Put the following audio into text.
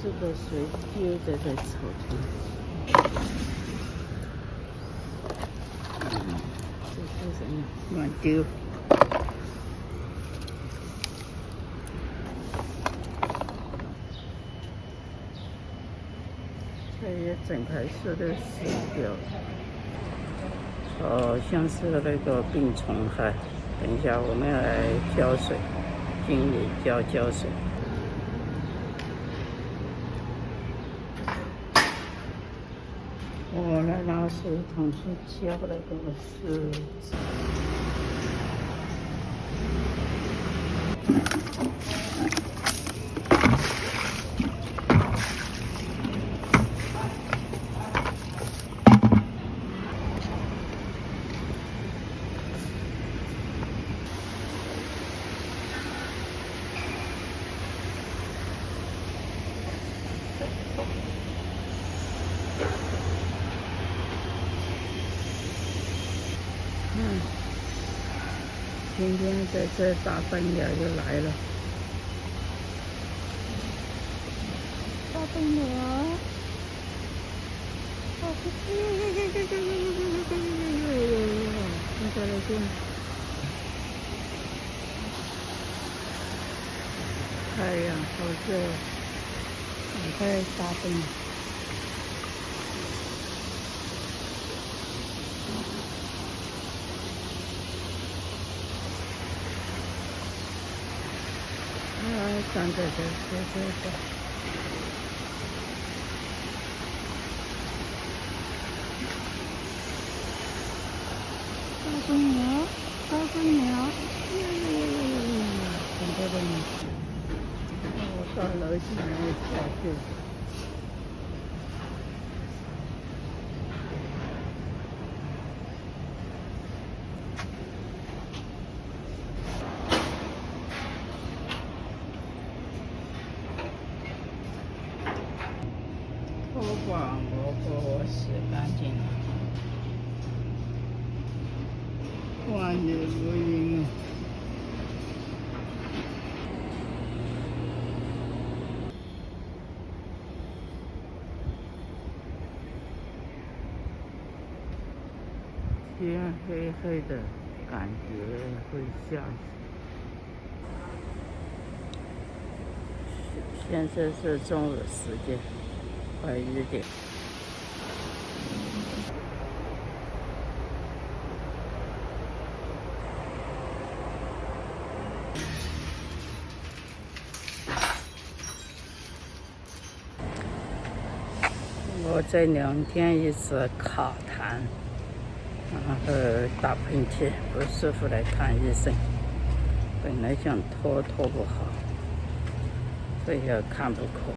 这个水就在草坪。这是什么？乱丢。这也整排树都死掉了。好像是那个病虫害。等一下，我们要来浇水，经理浇水。我来拿水桶去浇那个柿子。今天在这大笨鸟又来了。大笨鸟，现在来见。太阳好热，你看大笨鸟。站在这。大笨鸟，很多的鸟。我到楼下来下去。我把萝卜洗干净了，万年无云啊！天黑黑的，感觉会下雨。现在是中午时间。快1点。我这2天一直卡痰，然后打喷嚏，不舒服来看医生。本来想拖不好，非要看不可。